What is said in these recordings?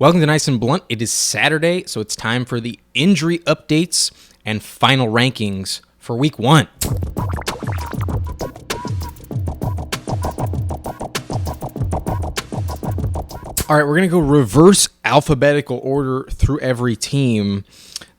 Welcome to Nice and Blunt. It is Saturday, so it's time for the injury updates and final rankings for Week 1. All right, we're going to go reverse alphabetical order through every team.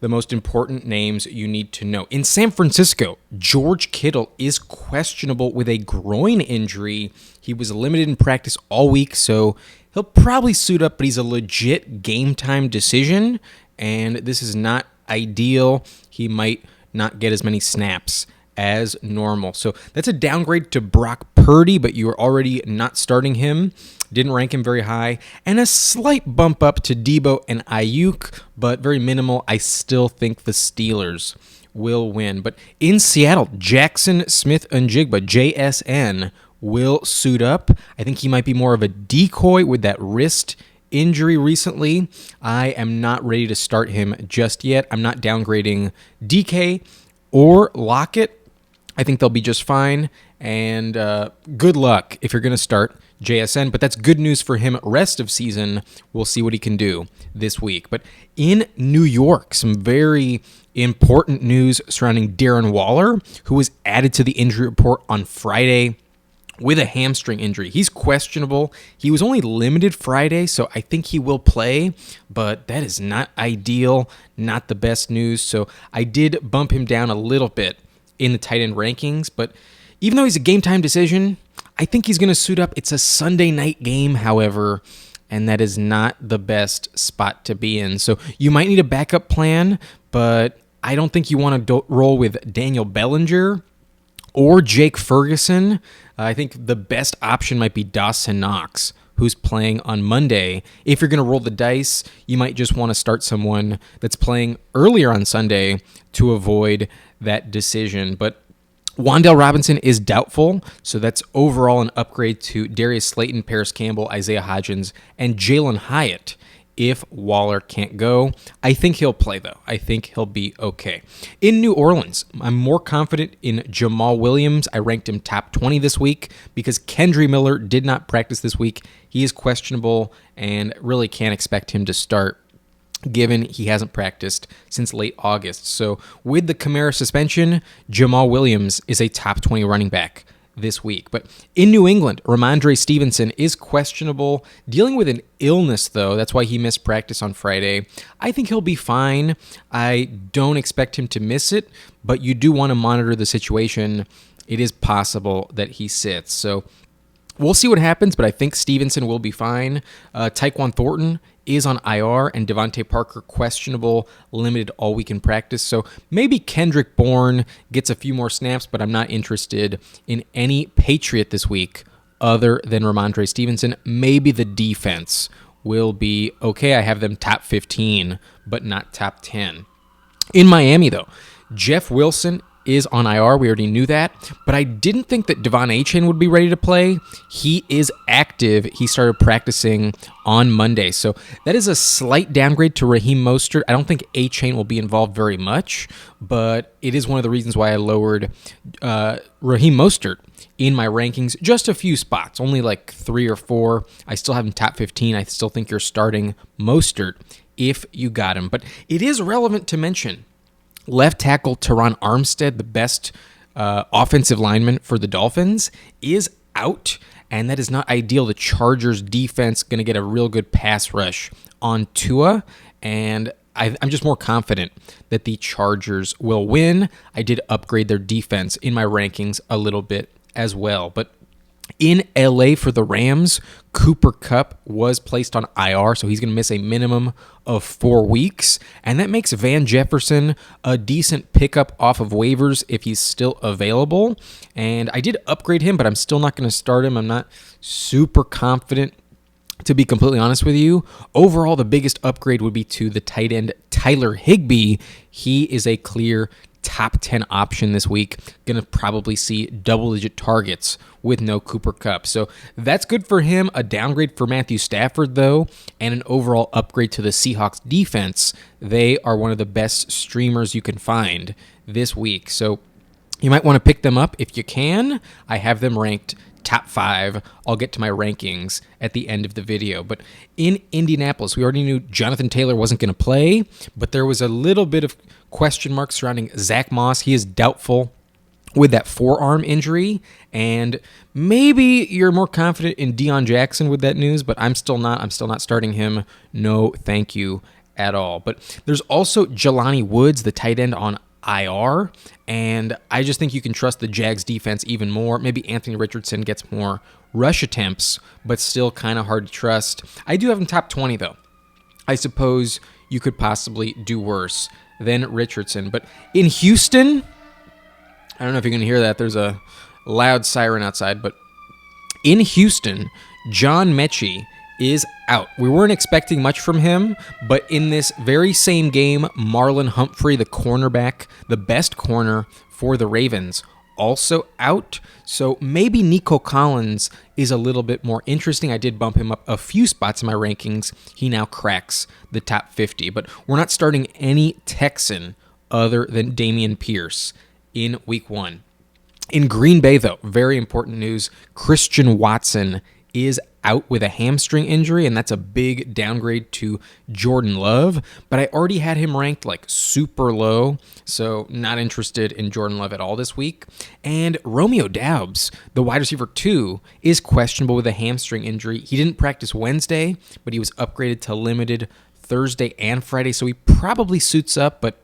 The most important names you need to know. In San Francisco, George Kittle is questionable with a groin injury. He was limited in practice all week, so he'll probably suit up, but he's a legit game-time decision, and this is not ideal. He might not get as many snaps as normal. So that's a downgrade to Brock Purdy, but you are already not starting him. Didn't rank him very high. And a slight bump up to Debo and Ayuk, but very minimal. I still think the Steelers will win. But in Seattle, Jaxon Smith-Njigba, JSN, will suit up. I think he might be more of a decoy with that wrist injury recently. I am not ready to start him just yet. I'm not downgrading DK or Lockett. I think they'll be just fine, and good luck if you're going to start JSN, but that's good news for him rest of season. We'll see what he can do this week. But in New York, some very important news surrounding Darren Waller, who was added to the injury report on Friday with a hamstring injury. He's questionable. He was only limited Friday, so I think he will play, but that is not ideal, not the best news. So I did bump him down a little bit in the tight end rankings, but even though he's a game time decision, I think he's going to suit up. It's a Sunday night game, however, and that is not the best spot to be in. So you might need a backup plan, but I don't think you want to roll with Daniel Bellinger or Jake Ferguson. I think the best option might be Dawson Knox, who's playing on Monday. If you're going to roll the dice, you might just want to start someone that's playing earlier on Sunday to avoid that decision. But Wan'Dale Robinson is doubtful, so that's overall an upgrade to Darius Slayton, Paris Campbell, Isaiah Hodgins, and Jalen Hyatt if Waller can't go. I think he'll play, though. I think he'll be okay. In New Orleans, I'm more confident in Jamal Williams. I ranked him top 20 this week because Kendre Miller did not practice this week. He is questionable and really can't expect him to start, given he hasn't practiced since late August. So with the Kamara suspension, Jamal Williams is a top 20 running back this week. But in New England, Rhamondre Stevenson is questionable, dealing with an illness, though. That's why he missed practice on Friday. I think he'll be fine. I don't expect him to miss it, but you do want to monitor the situation. It is possible that he sits. So we'll see what happens, but I think Stevenson will be fine. Tyquan Thornton is on IR, and Devontae Parker questionable, limited all week in practice. So maybe Kendrick Bourne gets a few more snaps, but I'm not interested in any Patriot this week other than Rhamondre Stevenson. Maybe the defense will be okay. I have them top 15, but not top 10. In Miami, though, Jeff Wilson is on IR. We already knew that, but I didn't think that Devon Achane would be ready to play. He is active. He started practicing on Monday, so that is a slight downgrade to Raheem Mostert. I don't think Achane will be involved very much, but it is one of the reasons why I lowered Raheem Mostert in my rankings just a few spots, only like 3 or 4. I still have him top 15. I still think you're starting Mostert if you got him, but it is relevant to mention left tackle Teron Armstead, the best offensive lineman for the Dolphins, is out, and that is not ideal. The Chargers defense going to get a real good pass rush on Tua, and I'm just more confident that the Chargers will win. I did upgrade their defense in my rankings a little bit as well, but in LA for the Rams, Cooper Kupp was placed on IR, so he's going to miss a minimum of 4 weeks. And that makes Van Jefferson a decent pickup off of waivers if he's still available. And I did upgrade him, but I'm still not going to start him. I'm not super confident, to be completely honest with you. Overall, the biggest upgrade would be to the tight end Tyler Higbee. He is a clear top 10 option this week. Going to probably see double-digit targets with no Cooper Kupp. So that's good for him. A downgrade for Matthew Stafford, though, and an overall upgrade to the Seahawks defense. They are one of the best streamers you can find this week. So you might want to pick them up if you can. I have them ranked top 5. I'll get to my rankings at the end of the video. But in Indianapolis, we already knew Jonathan Taylor wasn't going to play, but there was a little bit of question marks surrounding Zack Moss. He is doubtful with that forearm injury, and maybe you're more confident in Deion Jackson with that news, but I'm still not. I'm still not starting him. No, thank you at all. But there's also Jelani Woods, the tight end, on IR, and I just think you can trust the Jags defense even more. Maybe Anthony Richardson gets more rush attempts, but still kind of hard to trust. I do have him top 20, though. I suppose you could possibly do worse than Richardson. But in Houston, I don't know if you can hear that. There's a loud siren outside. But in Houston, John Metchie is out. We weren't expecting much from him, but in this very same game, Marlon Humphrey, the cornerback, the best corner for the Ravens, also out. So maybe Nico Collins is a little bit more interesting. I did bump him up a few spots in my rankings. He now cracks the top 50, but we're not starting any Texan other than Dameon Pierce in week 1. In Green Bay, though, very important news. Christian Watson is out with a hamstring injury, and that's a big downgrade to Jordan Love. But I already had him ranked like super low, so not interested in Jordan Love at all this week. And Romeo Doubs, the wide receiver 2, is questionable with a hamstring injury. He didn't practice Wednesday, but he was upgraded to limited Thursday and Friday, so he probably suits up, but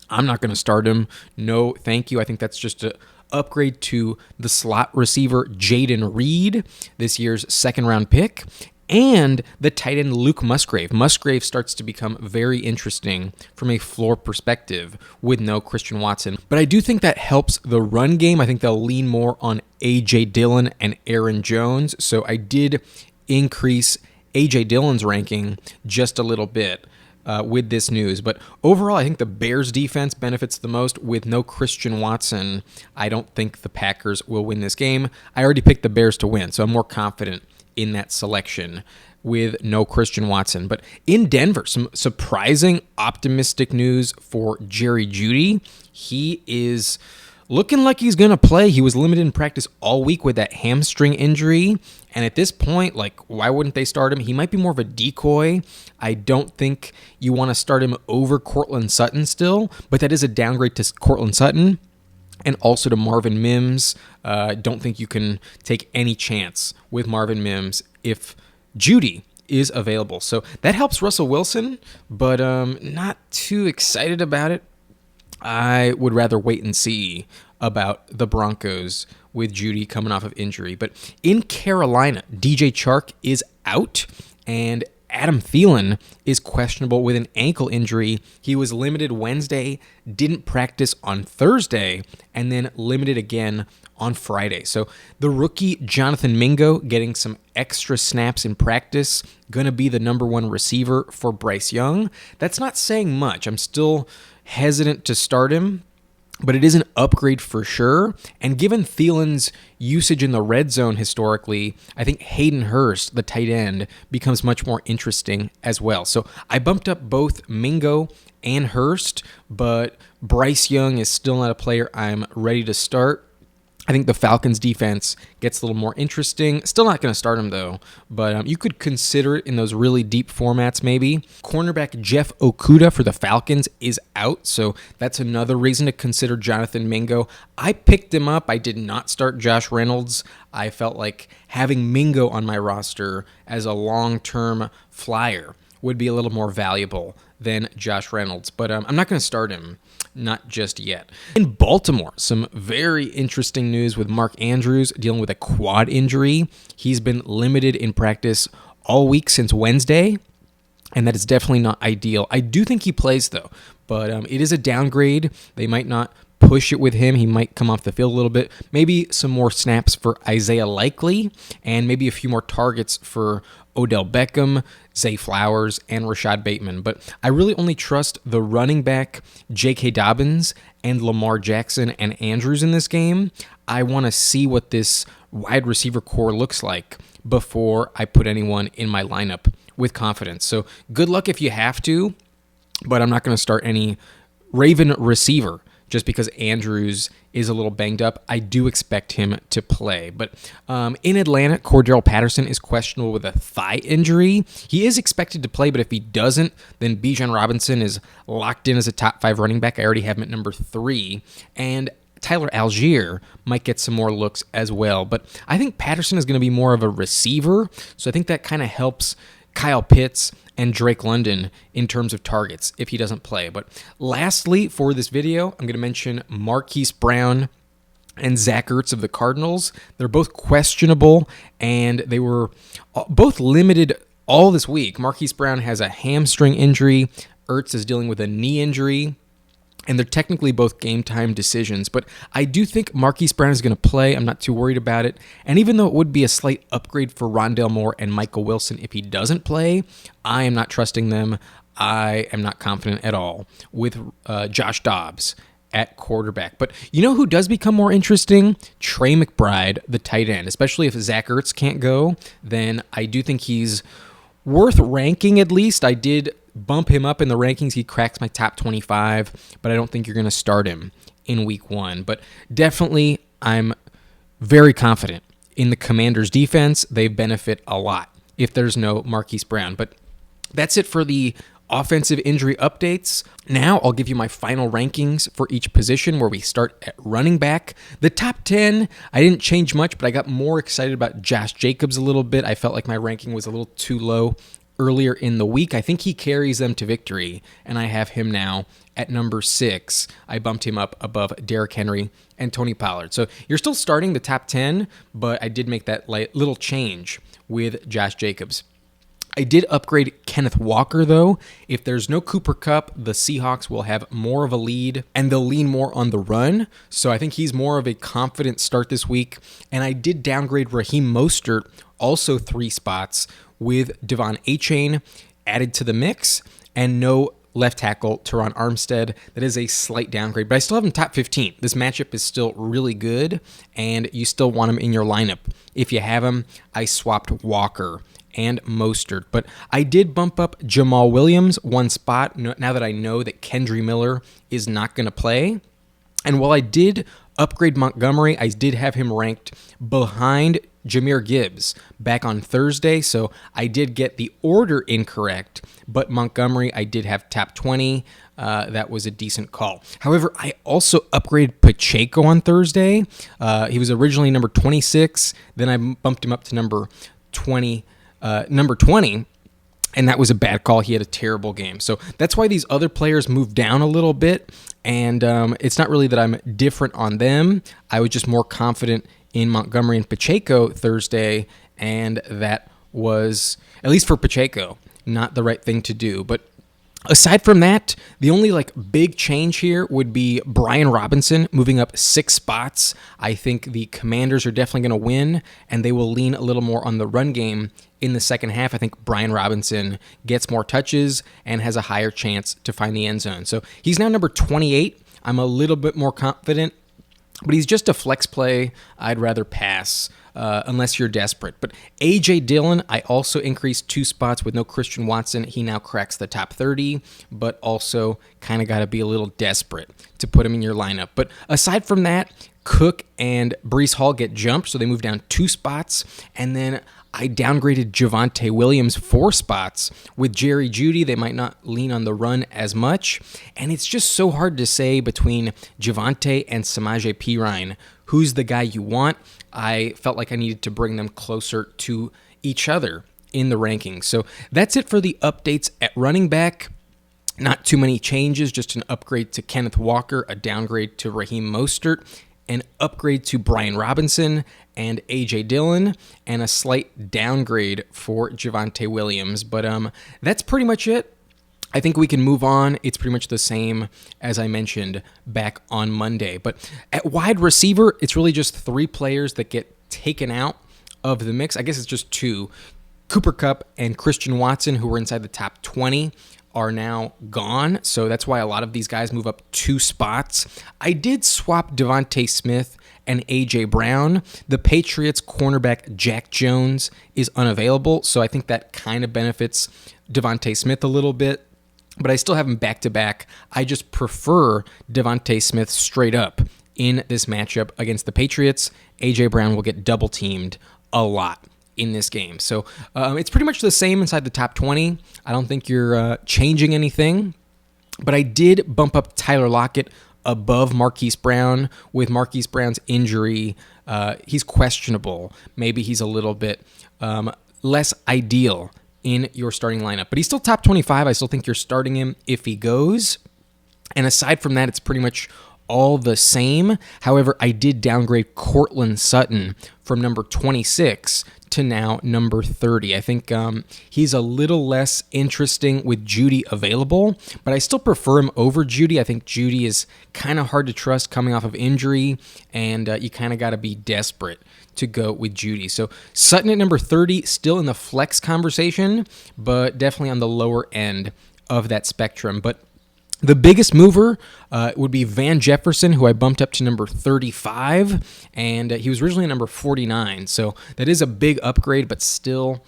I'm not going to start him. No, thank you. I think that's just a upgrade to the slot receiver Jaden Reed, this year's second-round pick, and the tight end Luke Musgrave. Musgrave starts to become very interesting from a floor perspective with no Christian Watson. But I do think that helps the run game. I think they'll lean more on A.J. Dillon and Aaron Jones, so I did increase A.J. Dillon's ranking just a little bit with this news. But overall, I think the Bears defense benefits the most. With no Christian Watson, I don't think the Packers will win this game. I already picked the Bears to win, so I'm more confident in that selection with no Christian Watson. But in Denver, some surprising optimistic news for Jerry Jeudy. He is looking like he's going to play. He was limited in practice all week with that hamstring injury. And at this point, like, why wouldn't they start him? He might be more of a decoy. I don't think you want to start him over Cortland Sutton still, but that is a downgrade to Cortland Sutton and also to Marvin Mims. Don't think you can take any chance with Marvin Mims if Jeudy is available. So that helps Russell Wilson, but not too excited about it. I would rather wait and see about the Broncos with Jeudy coming off of injury. But in Carolina, DJ Chark is out, and Adam Thielen is questionable with an ankle injury. He was limited Wednesday, didn't practice on Thursday, and then limited again on Friday. So the rookie Jonathan Mingo getting some extra snaps in practice, going to be the number 1 receiver for Bryce Young. That's not saying much. I'm still hesitant to start him, but it is an upgrade for sure. And given Thielen's usage in the red zone historically, I think Hayden Hurst, the tight end, becomes much more interesting as well. So I bumped up both Mingo and Hurst, but Bryce Young is still not a player I'm ready to start. I think the Falcons' defense gets a little more interesting. Still not going to start him, though, but you could consider it in those really deep formats, maybe. Cornerback Jeff Okudah for the Falcons is out, so that's another reason to consider Jonathan Mingo. I picked him up. I did not start Josh Reynolds. I felt like having Mingo on my roster as a long-term flyer would be a little more valuable than Josh Reynolds, but I'm not going to start him. Not just yet. In Baltimore, some very interesting news with Mark Andrews dealing with a quad injury. He's been limited in practice all week since Wednesday, and that is definitely not ideal. I do think he plays, though, but it is a downgrade. They might not push it with him. He might come off the field a little bit. Maybe some more snaps for Isaiah Likely, and maybe a few more targets for Odell Beckham, Zay Flowers, and Rashad Bateman. But I really only trust the running back J.K. Dobbins and Lamar Jackson and Andrews in this game. I want to see what this wide receiver core looks like before I put anyone in my lineup with confidence. So good luck if you have to, but I'm not going to start any Raven receiver just because Andrews is a little banged up. I do expect him to play. But in Atlanta, Cordarelle Patterson is questionable with a thigh injury. He is expected to play, but if he doesn't, then Bijan Robinson is locked in as a top 5 running back. I already have him at number 3. And Tyler Algier might get some more looks as well. But I think Patterson is going to be more of a receiver, so I think that kind of helps Kyle Pitts and Drake London in terms of targets if he doesn't play. But lastly, for this video, I'm going to mention Marquise Brown and Zach Ertz of the Cardinals. They're both questionable, and they were both limited all this week. Marquise Brown has a hamstring injury. Ertz is dealing with a knee injury. And they're technically both game-time decisions. But I do think Marquise Brown is going to play. I'm not too worried about it. And even though it would be a slight upgrade for Rondale Moore and Michael Wilson if he doesn't play, I am not trusting them. I am not confident at all with Josh Doubs at quarterback. But you know who does become more interesting? Trey McBride, the tight end. Especially if Zach Ertz can't go, then I do think he's worth ranking at least. I did bump him up in the rankings. He cracks my top 25, but I don't think you're going to start him in week 1. But definitely, I'm very confident in the Commanders' defense. They benefit a lot if there's no Marquise Brown. But that's it for the offensive injury updates. Now I'll give you my final rankings for each position, where we start at running back. The top 10, I didn't change much, but I got more excited about Josh Jacobs a little bit. I felt like my ranking was a little too low earlier in the week. I think he carries them to victory, and I have him now at number 6. I bumped him up above Derrick Henry and Tony Pollard. So you're still starting the top 10, but I did make that little change with Josh Jacobs. I did upgrade Kenneth Walker, though. If there's no Cooper Kupp, the Seahawks will have more of a lead, and they'll lean more on the run. So I think he's more of a confident start this week. And I did downgrade Raheem Mostert, also 3 spots, with Devon Achane added to the mix, and no left tackle Teron Armstead. That is a slight downgrade, but I still have him top 15. This matchup is still really good, and you still want him in your lineup. If you have him, I swapped Walker and Mostert, but I did bump up Jamal Williams 1 spot now that I know that Kendre Miller is not going to play. And while I did upgrade Montgomery, I did have him ranked behind Jahmyr Gibbs back on Thursday, so I did get the order incorrect, but Montgomery I did have top 20. That was a decent call. However, I also upgraded Pacheco on Thursday. He was originally number 26, then I bumped him up to number 20, and that was a bad call. He had a terrible game. So that's why these other players moved down a little bit, and it's not really that I'm different on them. I was just more confident in Montgomery and Pacheco Thursday, and that was, at least for Pacheco, not the right thing to do. But aside from that, the only big change here would be Brian Robinson moving up 6 spots. I think the Commanders are definitely going to win, and they will lean a little more on the run game in the second half. I think Brian Robinson gets more touches and has a higher chance to find the end zone. So he's now number 28. I'm a little bit more confident, but he's just a flex play. I'd rather pass unless you're desperate. But A.J. Dillon, I also increased 2 spots with no Christian Watson. He now cracks the top 30, but also kind of got to be a little desperate to put him in your lineup. But aside from that, Cook and Breece Hall get jumped, so they move down 2 spots. And then I downgraded Javonte Williams 4 spots. With Jerry Jeudy, they might not lean on the run as much. And it's just so hard to say between Javonte and Samaje Perine who's the guy you want. I felt like I needed to bring them closer to each other in the rankings. So that's it for the updates at running back. Not too many changes, just an upgrade to Kenneth Walker, a downgrade to Raheem Mostert, an upgrade to Brian Robinson and A.J. Dillon, and a slight downgrade for Javonte Williams. But that's pretty much it. I think we can move on. It's pretty much the same as I mentioned back on Monday. But at wide receiver, it's really just 3 players that get taken out of the mix. I guess it's just 2. Cooper Kupp and Christian Watson, who were inside the top 20, are now gone. So that's why a lot of these guys move up 2 spots. I did swap Devontae Smith and A.J. Brown. The Patriots cornerback Jack Jones is unavailable, so I think that kind of benefits Devontae Smith a little bit. but I still have him back-to-back. I just prefer Devontae Smith straight up in this matchup against the Patriots. A.J. Brown will get double-teamed a lot in this game. So it's pretty much the same inside the top 20. I don't think you're changing anything, but I did bump up Tyler Lockett above Marquise Brown. With Marquise Brown's injury, he's questionable. Maybe he's a little bit less ideal in your starting lineup, but he's still top 25. I still think you're starting him if he goes. And aside from that, it's pretty much all the same. However, I did downgrade Courtland Sutton from number 26 to now number 30. I think he's a little less interesting with Jeudy available, but I still prefer him over Jeudy. I think Jeudy is kind of hard to trust coming off of injury, and you kind of got to be desperate to go with Jeudy. So Sutton at number 30, still in the flex conversation, but definitely on the lower end of that spectrum. But the biggest mover would be Van Jefferson, who I bumped up to number 35, and he was originally number 49. So that is a big upgrade, but still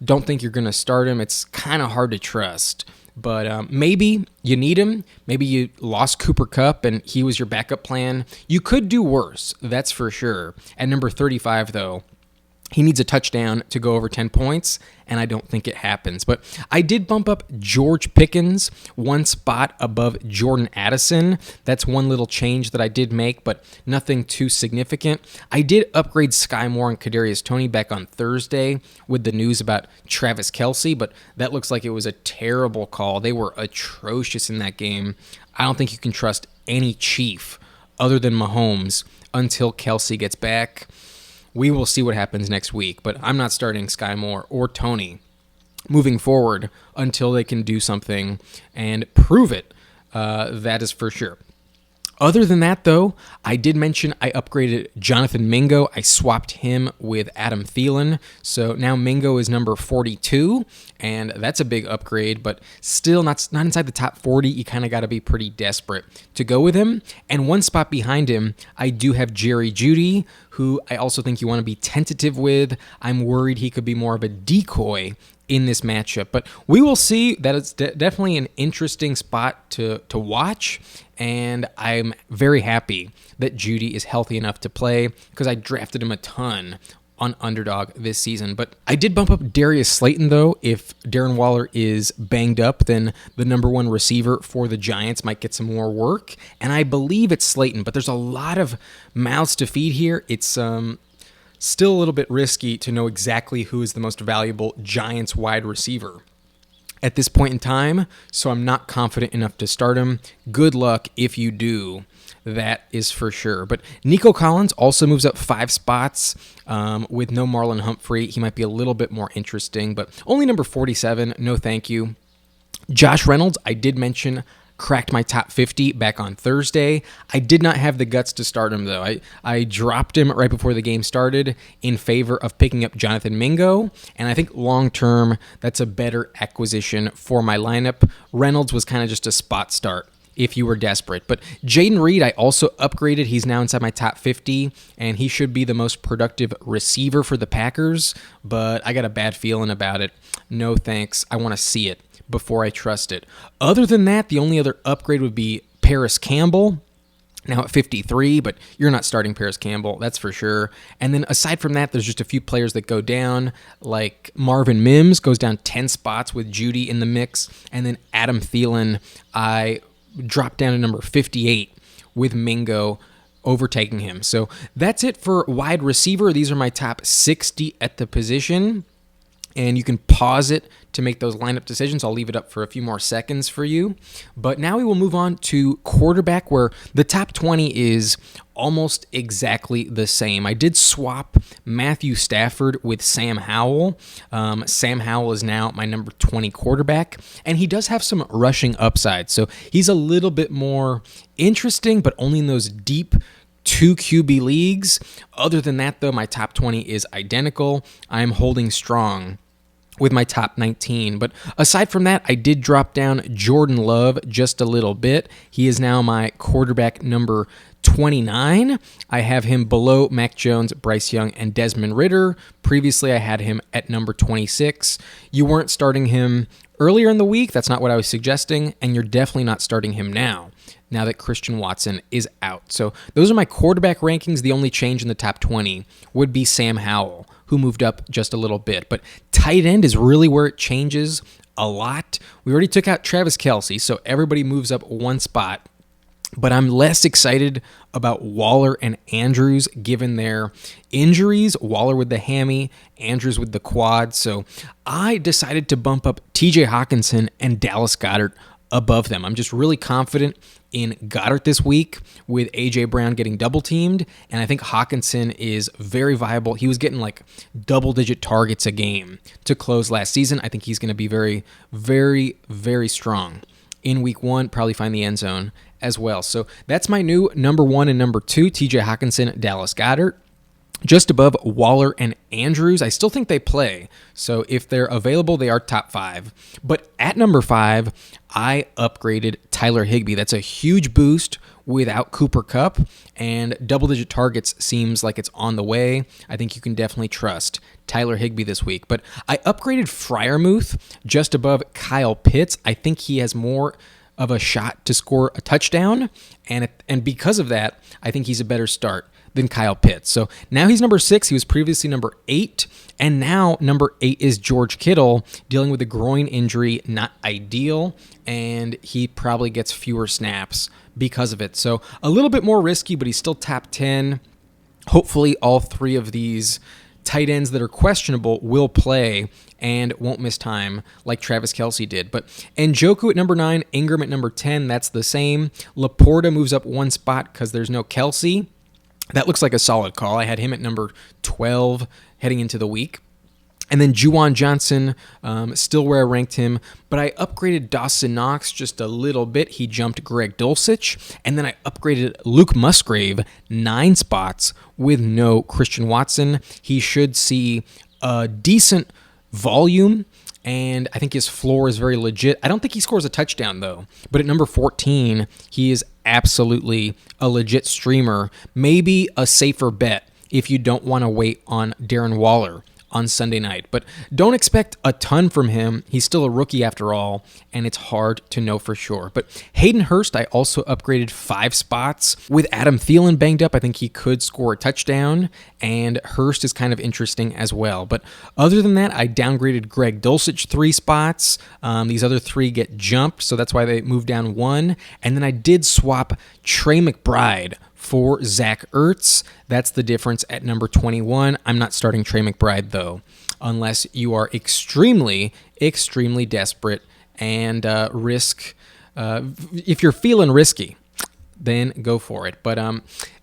don't think you're going to start him. It's kind of hard to trust. But maybe you need him. Maybe you lost Cooper Kupp and he was your backup plan. You could do worse, that's for sure. At number 35, though, he needs a touchdown to go over 10 points, and I don't think it happens. But I did bump up George Pickens one spot above Jordan Addison. That's one little change that I did make, but nothing too significant. I did upgrade Sky Moore and Kadarius Toney back on Thursday with the news about Travis Kelce, but that looks like it was a terrible call. They were atrocious in that game. I don't think you can trust any Chief other than Mahomes until Kelce gets back. We will see what happens next week, but I'm not starting Sky Moore or Toney moving forward until they can do something and prove it. That is for sure. Other than that, though, I did mention I upgraded Jonathan Mingo. I swapped him with Adam Thielen. So now Mingo is number 42, and that's a big upgrade, but still not inside the top 40. You kind of got to be pretty desperate to go with him. And one spot behind him, I do have Jerry Jeudy, who I also think you want to be tentative with. I'm worried he could be more of a decoy in this matchup, but we will see. That it's definitely an interesting spot to watch, and I'm very happy that Jeudy is healthy enough to play because I drafted him a ton on Underdog this season. But I did bump up Darius Slayton, though. If Darren Waller is banged up, then the number one receiver for the Giants might get some more work, and I believe it's Slayton, but there's a lot of mouths to feed here. It's still a little bit risky to know exactly who is the most valuable Giants wide receiver at this point in time, so I'm not confident enough to start him. Good luck if you do. That is for sure. But Nico Collins also moves up 5 spots with no Marlon Humphrey. He might be a little bit more interesting, but only number 47. No thank you. Josh Reynolds, I did mention, cracked my top 50 back on Thursday. I did not have the guts to start him, though. I dropped him right before the game started in favor of picking up Jonathan Mingo, and I think long-term, that's a better acquisition for my lineup. Reynolds was kind of just a spot start if you were desperate. But Jaden Reed, I also upgraded. He's now inside my top 50, and he should be the most productive receiver for the Packers, but I got a bad feeling about it. No thanks. I want to see it before I trust it. Other than that, the only other upgrade would be Paris Campbell, now at 53, but you're not starting Paris Campbell, that's for sure. And then aside from that, there's just a few players that go down, like Marvin Mims goes down 10 spots with Jeudy in the mix, and then Adam Thielen, I dropped down to number 58 with Mingo overtaking him. So that's it for wide receiver. These are my top 60 at the position, and you can pause it to make those lineup decisions. I'll leave it up for a few more seconds for you. But now we will move on to quarterback, where the top 20 is almost exactly the same. I did swap Matthew Stafford with Sam Howell. Sam Howell is now my number 20 quarterback, and he does have some rushing upside. So he's a little bit more interesting, but only in those deep 2 QB leagues. Other than that, though, my top 20 is identical. I'm holding strong with my top 19. But aside from that, I did drop down Jordan Love just a little bit. He is now my quarterback number 29. I have him below Mac Jones, Bryce Young, and Desmond Ridder. Previously, I had him at number 26. You weren't starting him earlier in the week. That's not what I was suggesting, and you're definitely not starting him now that Christian Watson is out. So those are my quarterback rankings. The only change in the top 20 would be Sam Howell, who moved up just a little bit. But tight end is really where it changes a lot. We already took out Travis Kelce, so everybody moves up one spot. But I'm less excited about Waller and Andrews given their injuries. Waller with the hammy, Andrews with the quad. So I decided to bump up TJ Hawkinson and Dallas Goedert above them. I'm just really confident in Goddard this week with A.J. Brown getting double-teamed, and I think Hawkinson is very viable. He was getting like double-digit targets a game to close last season. I think he's going to be very, very, very strong in week one, probably find the end zone as well. So that's my new number 1 and number 2, TJ Hawkinson, Dallas Goedert. Just above Waller and Andrews. I still think they play. So if they're available, they are top 5. But at number 5, I upgraded Tyler Higbee. That's a huge boost without Cooper Kupp, and double-digit targets seems like it's on the way. I think you can definitely trust Tyler Higbee this week. But I upgraded Freiermuth just above Kyle Pitts. I think he has more of a shot to score a touchdown, and because of that, I think he's a better start than Kyle Pitts. So now he's number 6. He was previously number 8. And now number 8 is George Kittle, dealing with a groin injury, not ideal. And he probably gets fewer snaps because of it. So a little bit more risky, but he's still top 10. Hopefully all 3 of these tight ends that are questionable will play and won't miss time like Travis Kelce did. But Njoku at number 9, Ingram at number 10, that's the same. Laporta moves up one spot because there's no Kelce. That looks like a solid call. I had him at number 12 heading into the week. And then Juwan Johnson, still where I ranked him, but I upgraded Dawson Knox just a little bit. He jumped Greg Dulcich. And then I upgraded Luke Musgrave 9 spots with no Christian Watson. He should see a decent volume, and I think his floor is very legit. I don't think he scores a touchdown, though. But at number 14, he is absolutely a legit streamer. Maybe a safer bet if you don't want to wait on Darren Waller on Sunday night. But don't expect a ton from him. He's still a rookie after all, and it's hard to know for sure. But Hayden Hurst, I also upgraded 5 spots. With Adam Thielen banged up, I think he could score a touchdown, and Hurst is kind of interesting as well. But other than that, I downgraded Greg Dulcich 3 spots. These other 3 get jumped, so that's why they moved down 1. And then I did swap Trey McBride for Zach Ertz. That's the difference at number 21. I'm not starting Trey McBride, though, unless you are extremely, extremely desperate and risk. If you're feeling risky, then go for it. But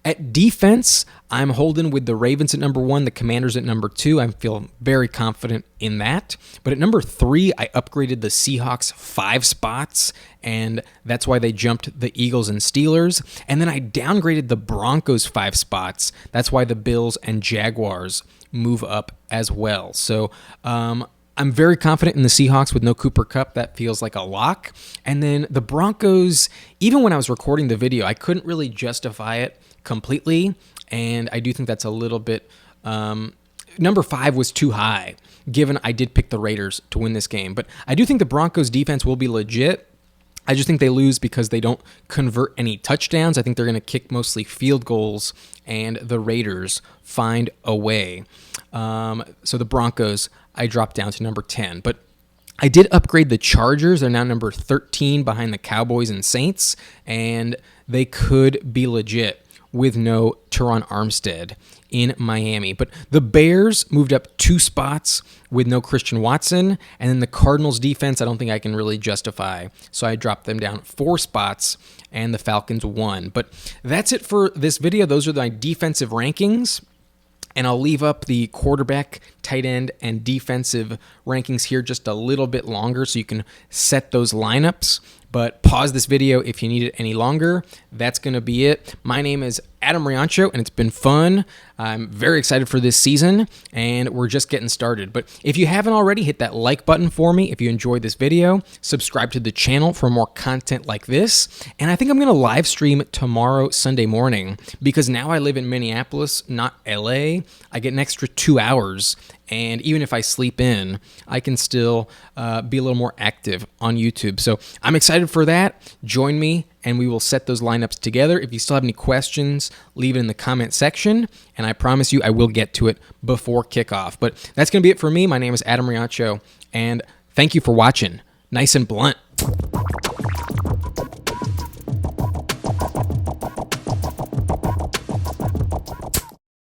at defense, I'm holding with the Ravens at number 1, the Commanders at number 2. I feel very confident in that. But at number 3, I upgraded the Seahawks 5 spots, and that's why they jumped the Eagles and Steelers. And then I downgraded the Broncos 5 spots. That's why the Bills and Jaguars move up as well. So I'm very confident in the Seahawks with no Cooper Kupp. That feels like a lock. And then the Broncos, even when I was recording the video, I couldn't really justify it completely. And I do think that's a little bit... number 5 was too high, given I did pick the Raiders to win this game. But I do think the Broncos defense will be legit. I just think they lose because they don't convert any touchdowns. I think they're going to kick mostly field goals, and the Raiders find a way. So the Broncos, I dropped down to number 10. But I did upgrade the Chargers. They're now number 13 behind the Cowboys and Saints, and they could be legit with no Teron Armstead in Miami. But the Bears moved up 2 spots with no Christian Watson, and then the Cardinals defense, I don't think I can really justify, so I dropped them down 4 spots, and the Falcons won. But that's it for this video. Those are my defensive rankings, and I'll leave up the quarterback, tight end, and defensive rankings here just a little bit longer so you can set those lineups. but pause this video if you need it any longer. That's going to be it. My name is Adam Riancho, and it's been fun. I'm very excited for this season, and we're just getting started. But if you haven't already, hit that like button for me if you enjoyed this video. Subscribe to the channel for more content like this. And I think I'm going to live stream tomorrow, Sunday morning, because now I live in Minneapolis, not LA. I get an extra 2 hours, and even if I sleep in, I can still be a little more active on YouTube. So I'm excited for that. Join me, and we will set those lineups together. If you still have any questions, leave it in the comment section, and I promise you I will get to it before kickoff. But that's going to be it for me. My name is Adam Riancho, and thank you for watching. Nice and blunt.